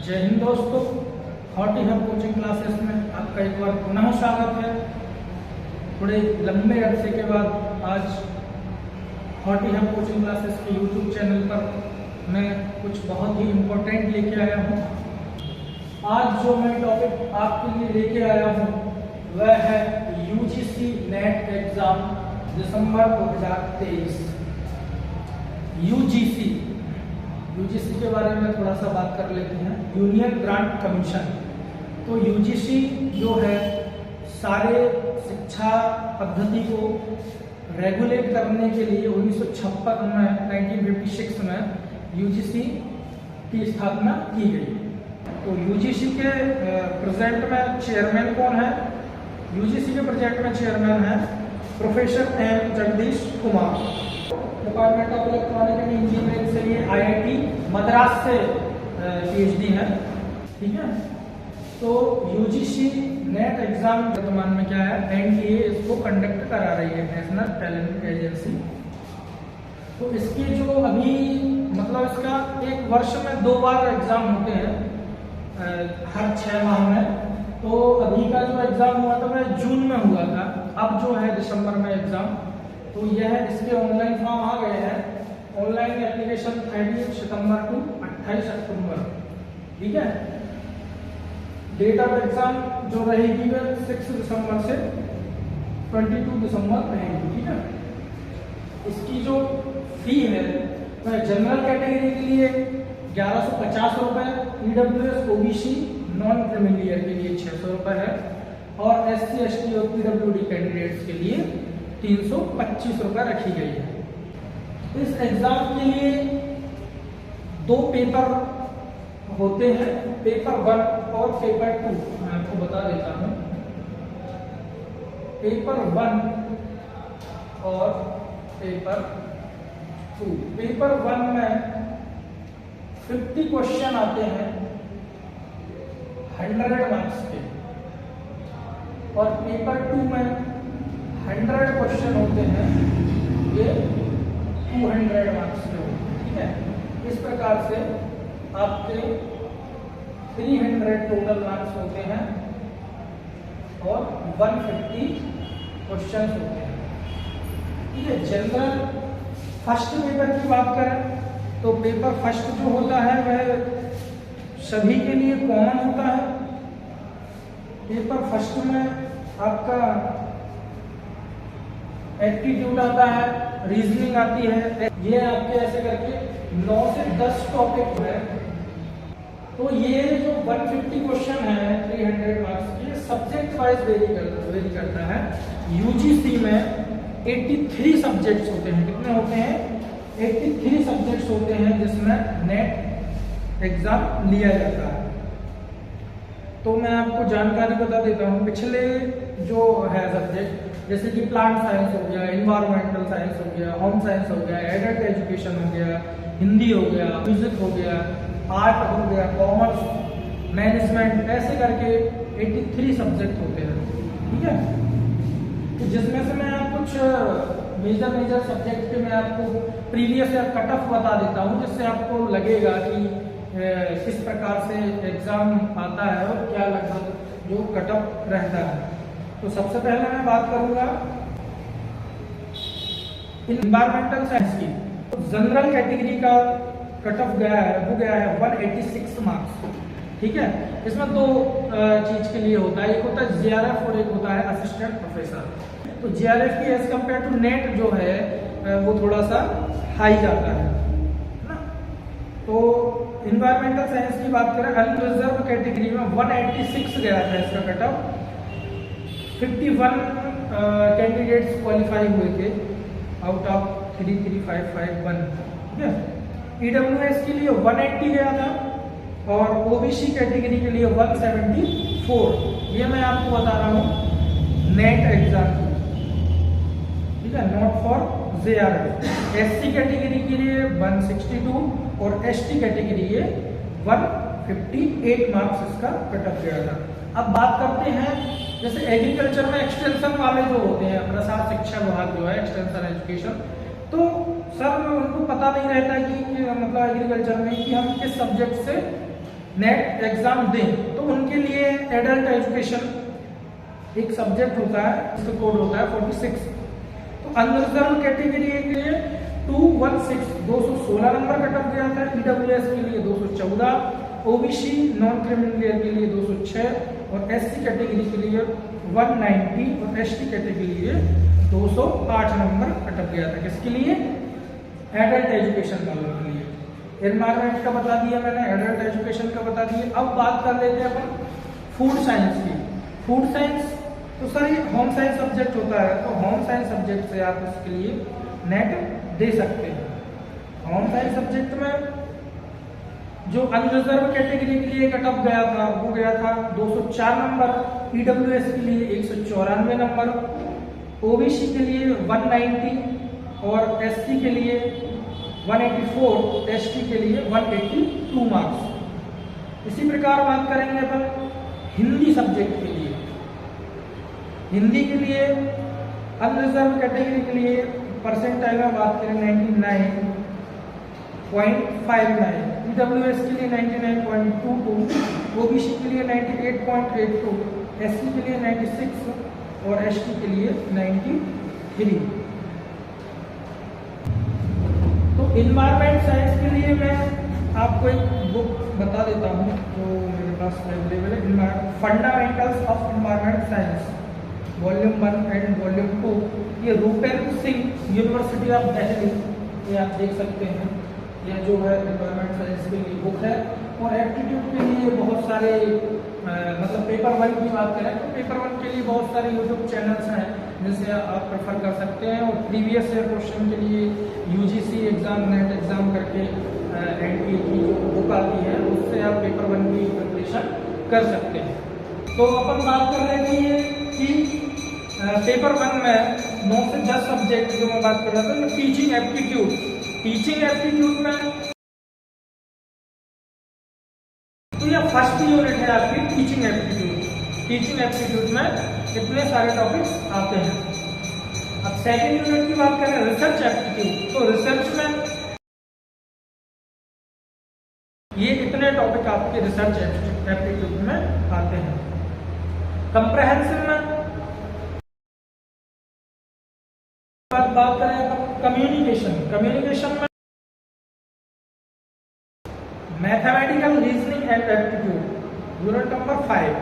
जय हिंद दोस्तों, hottie hub coaching classes में आपका एक बार पुनः स्वागत है। थोड़े लंबे अरसे के बाद आज हॉटी हब कोचिंग क्लासेस के यूट्यूब चैनल पर मैं कुछ बहुत ही इम्पोर्टेंट लेके आया हूँ। आज जो मैं टॉपिक आपके लिए लेके आया हूँ वह है यूजीसी नेट एग्जाम दिसंबर 2023। यूजीसी के बारे में थोड़ा सा बात कर लेते हैं। Union grant commission. तो यूजीसी जो है सारे शिक्षा पद्धति को रेगुलेट करने के लिए 1956 में यूजीसी की स्थापना की गई। तो यूजीसी के प्रेजेंट में चेयरमैन कौन है? यूजीसी के प्रेजेंट में चेयरमैन है professor M Jagdish Kumar. Department of electronic and engineering से ये आईआईटी मद्रास से पीएचडी है। ठीक है। तो यूजीसी नेट एग्जाम वर्तमान में क्या है, एनटीए इसको कंडक्ट करा रही है, नेशनल टैलेंट एजेंसी। तो इसके जो अभी मतलब इसका एक वर्ष में 2 बार एग्जाम होते हैं, हर 6 माह में। तो अभी का जो एग्जाम हुआ था वह जून में हुआ था, अब जो है दिसंबर में एग्जाम। तो यह इसके ऑनलाइन फॉर्म आ गए हैं। ऑनलाइन एप्लीकेशन 30 सितंबर टू 28 अक्टूबर। ठीक है। डेट ऑफ एग्जाम जो रहेगी वह 6 दिसंबर से 22 दिसंबर रहेगी। ठीक है। इसकी जो फी है वह जनरल कैटेगरी के लिए 1150 रुपए, ईडब्ल्यूएस ओबीसी नॉन क्रिमिलियर के लिए 600 रुपए है, और एससी एसटी और पीडब्ल्यूडी कैंडिडेट्स के लिए 325 रुपए रखी गई है। इस एग्जाम के लिए 2 पेपर होते हैं, पेपर 1 और पेपर 2। मैं आपको बता देता हूं। पेपर 1 और पेपर 2। पेपर 1 में 50 क्वेश्चन आते हैं 100 मार्क्स के, और पेपर 2 में 100 क्वेश्चन होते हैं, ये 200 मार्क्स के होते हैं। ठीक है। इस प्रकार से आपके 300 टोटल मार्क्स होते हैं और 150 क्वेश्चन होते हैं। ठीक है। जनरल फर्स्ट पेपर की बात करें तो पेपर फर्स्ट जो होता है वह सभी के लिए कॉमन होता है। पेपर फर्स्ट में आपका एप्टीट्यूड आता है, रीजनिंग आती है। ये आपके ऐसे करके 9 से 10 टॉपिक है। तो ये जो 150 क्वेश्चन है 300 मार्क्स के, सब्जेक्ट वाइज वेरी करता है। यूजीसी में 83 सब्जेक्ट्स होते हैं। कितने होते हैं? 83 सब्जेक्ट्स होते हैं जिसमें नेट एग्जाम लिया जाता है। तो मैं आपको जानकारी बता देता हूँ। पिछले जो है सब्जेक्ट जैसे कि प्लांट साइंस हो गया, इन्वायरमेंटल साइंस हो गया, होम साइंस हो गया, एडल्ट एजुकेशन हो गया, हिंदी हो गया, म्यूजिक हो गया, आर्ट हो गया, कॉमर्स, मैनेजमेंट, ऐसे करके 83 सब्जेक्ट होते हैं। ठीक है। तो जिसमें से मैं आप कुछ मेजर सब्जेक्ट के मैं आपको प्रीवियस ईयर कट ऑफ बता देता हूँ, जिससे आपको लगेगा कि किस प्रकार से एग्जाम आता है और क्या लगभग जो कट ऑफ रहता है। तो सबसे पहले मैं बात करूंगा इन्वायरमेंटल साइंस की। तो जनरल कैटेगरी का कट ऑफ गया है, वो गया है 186 मार्क्स। ठीक है। इसमें 2 चीज के लिए होता है, एक होता है जेआरएफ और एक होता है असिस्टेंट प्रोफेसर। तो जेआरएफ की एज कंपेयर टू नेट जो है वो थोड़ा सा हाई जाता है ना। तो इन्वायरमेंटल साइंस की बात करें, अनरिजर्व कैटेगरी में 186 गया था इसका कट ऑफ। 51 कैंडिडेट्स क्वालिफाई हुए थे आउट ऑफ 33551। ठीक है। ईडब्ल्यूएस के लिए 180 गया था, और ओबीसी कैटेगरी के लिए 174। ये मैं आपको बता रहा हूँ नेट एग्जाम। ठीक है। Not for JRF. SC category के लिए 162 और एसटी कैटेगरी ये 158 मार्क्स इसका कट ऑफ गया था। अब बात करते हैं जैसे एग्रीकल्चर में एक्सटेंशन वाले जो होते हैं, प्रसार शिक्षा विभाग जो है एक्सटेंशन एजुकेशन, तो सर उनको पता नहीं रहता कि मतलब एग्रीकल्चर में कि हम किस सब्जेक्ट से नेट एग्जाम दें तो उनके लिए एडल्ट एजुकेशन एक सब्जेक्ट होता है, इसका कोड होता है 46। तो अनरिजर्व कैटेगरी के लिए 216 नंबर कट ऑफ गया था, ईडब्ल्यूएस के लिए 214, ओबीसी नॉन क्रिमिनल के लिए 206 और एससी कैटेगरी के लिए 190 और एसटी कैटेगरी के लिए 208 नंबर कट ऑफ गया था। किसके लिए? एडल्ट एजुकेशन वालों के लिए। एनवायरमेंट का बता दिया मैंने, एडल्ट एजुकेशन का बता दिया। अब बात कर लेते हैं अपन फूड साइंस की। फूड साइंस तो सर ये होम साइंस सब्जेक्ट होता है, तो होम साइंस सब्जेक्ट से आप इसके लिए नेट दे सकते हैं। होम साइंस सब्जेक्ट में जो अनरिजर्व कैटेगरी के लिए कट ऑफ गया था वो गया था 204 नंबर, ईडब्ल्यूएस के लिए 194 नंबर, ओबीसी के लिए 190 और एससी के लिए 184, एसटी के लिए 182 मार्क्स। इसी प्रकार बात करेंगे अपन हिंदी सब्जेक्ट के लिए। हिंदी के लिए अनरिजर्व कैटेगरी के लिए परसेंटाइल में बात करें 99.59, ईडब्ल्यूएस के लिए 99.22, ओबीसी के लिए 98.82, एससी के लिए 96 और एसटी के लिए 93। तो इन्वायरमेंट साइंस के लिए मैं आपको एक बुक बता देता हूँ जो मेरे पास अवेलेबल है, fundamentals of environment science volume 1 and volume 2। ये रूपेंद्र सिंह यूनिवर्सिटी ऑफ दिल्ली, ये आप देख सकते हैं। यह जो है इन्वायरमेंट साइंस के लिए बुक है। और एप्टीट्यूड के लिए बहुत सारे मतलब पेपर 1 की बात करें तो पेपर 1 के लिए बहुत सारे यूट्यूब चैनल्स हैं जिनसे आप प्रेफर कर सकते हैं। और प्रीवियस ईयर क्वेश्चन के लिए यूजीसी एग्जाम, नेट एग्जाम करके एनटीए की जो बुक आती है उससे आप पेपर 1 की प्रिपरेशन कर सकते हैं। तो अपन बात कर रहे थे कि पेपर 1 में 9 से 10 सब्जेक्ट जो मैं बात कर रहा था, टीचिंग एप्टीट्यूड। टीचिंग एप्टीट्यूड में तो यह फर्स्ट यूनिट है आपकी टीचिंग एप्टीट्यूड। टीचिंग एप्टीट्यूड में इतने सारे टॉपिक्स आते हैं। अब सेकंड यूनिट की बात करें रिसर्च एप्टीट्यूड, तो रिसर्च में ये इतने टॉपिक आपके रिसर्च एप्टीट्यूड में आते हैं। कंप्रहेंसिव में बात करें कम्युनिकेशन। कम्युनिकेशन में mathematical reasoning and aptitude unit number 5।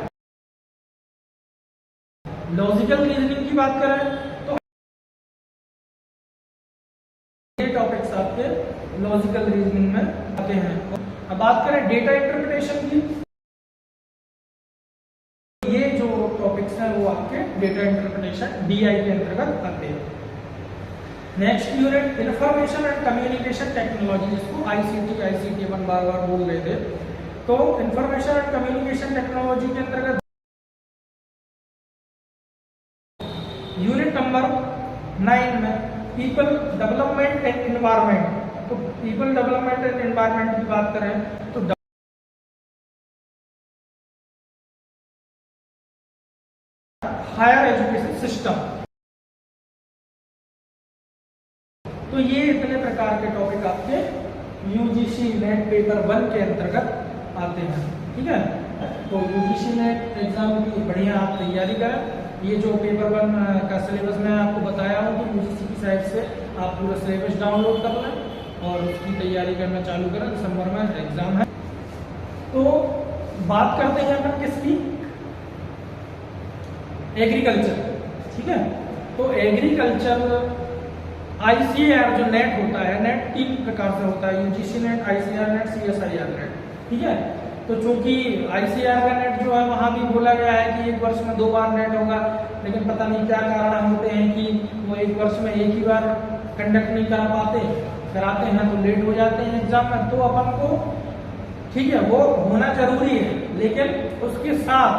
Logical reasoning की बात करें तो ये टॉपिक्स आपके लॉजिकल रीजनिंग में आते हैं। अब बात करें डेटा इंटरप्रिटेशन की, ये जो टॉपिक्स हैं वो आपके डेटा इंटरप्रिटेशन डीआई के अंतर्गत आते हैं। Next unit information and communication technology, जिसको आईसीटी अपन बार बार बोल रहे थे। तो इंफॉर्मेशन एंड कम्युनिकेशन टेक्नोलॉजी के अंतर्गत यूनिट नंबर 9 में पीपल डेवलपमेंट एंड एनवायरनमेंट। तो पीपल डेवलपमेंट एंड एनवायरनमेंट की बात करें तो हायर एजुकेशन सिस्टम। तो ये इतने प्रकार के टॉपिक आपके यूजीसी नेट पेपर 1 के अंतर्गत आते हैं। ठीक है, तो यूजीसी नेट एग्जाम की बढ़िया आप तैयारी करें। ये जो पेपर 1 का सिलेबस मैं आपको बताया हूँ कि यूजीसी की साइट से आप पूरा सिलेबस डाउनलोड कर लें और उसकी तैयारी करना चालू करें। दिसंबर में एग्जाम है। तो बात करते हैं अपन किसकी, एग्रीकल्चर। ठीक है, तो एग्रीकल्चर आईसीएआर जो नेट होता है, नेट 3 प्रकार से होता है, UGC net, ICR net, CSIR net. ठीक है, तो चूंकि आईसीआर का नेट जो है वहां भी बोला गया है कि 1 वर्ष में 2 बार नेट होगा, लेकिन पता नहीं क्या कारण होते हैं कि वो 1 वर्ष में एक ही बार कंडक्ट नहीं करा पाते, कराते हैं तो लेट हो जाते हैं एग्जाम में। तो अपन को ठीक है वो होना जरूरी है, लेकिन उसके साथ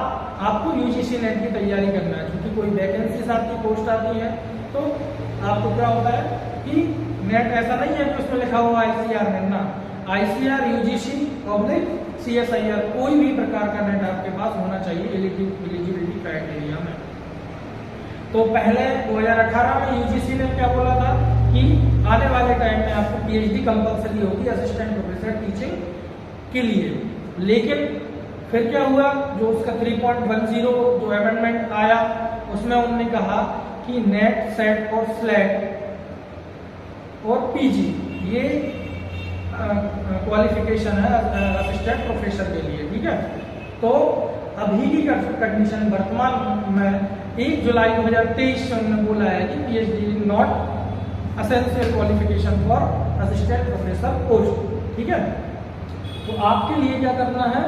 आपको यूजीसी नेट की तैयारी करना है। क्योंकि कोई वैकेंसी आती, पोस्ट आती है, तो आपको क्या होता है कि नेट ऐसा नहीं है कि उसमें लिखा हुआ आईसीआर नेट ना, आईसीआर, यूजीसी, पब्लिक, सीएसआईआर, कोई भी प्रकार का नेट आपके पास होना चाहिए एलिजिबिलिटी क्राइटेरिया में। तो पहले 2018 में यूजीसी ने क्या बोला था कि आने वाले टाइम में आपको पीएचडी कंपलसरी होगी असिस्टेंट प्रोफेसर टीचिंग के लिए। लेकिन फिर क्या हुआ, जो उसका 3.10 जो अमेंडमेंट आया उसमें उन्होंने कहा कि नेट, सेट और स्लेट और पीजी ये क्वालिफिकेशन है असिस्टेंट प्रोफेसर के लिए, ठीक है। तो अभी की कंडीशन वर्तमान में 1 जुलाई 2023 से उन्होंने बोला है कि PhD not essential qualification for assistant professor post, ठीक है। तो आपके लिए क्या करना है,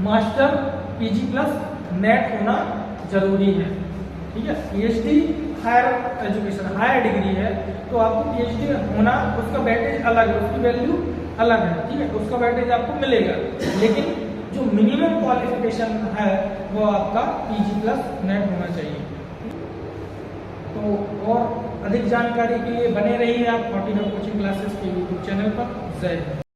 मास्टर, पीजी प्लस नेट होना जरूरी है, ठीक है। PhD higher education, higher degree है, तो आपको पीएचडी होना, उसका वेटेज अलग है, उसकी वैल्यू अलग है, ठीक है, उसका वेटेज आपको मिलेगा। लेकिन जो मिनिमम क्वालिफिकेशन है वो आपका पीजी प्लस नेट होना चाहिए। तो और अधिक जानकारी के लिए बने रहिए आप मोटिवेट कोचिंग क्लासेस के यूट्यूब चैनल पर। जय हिंद।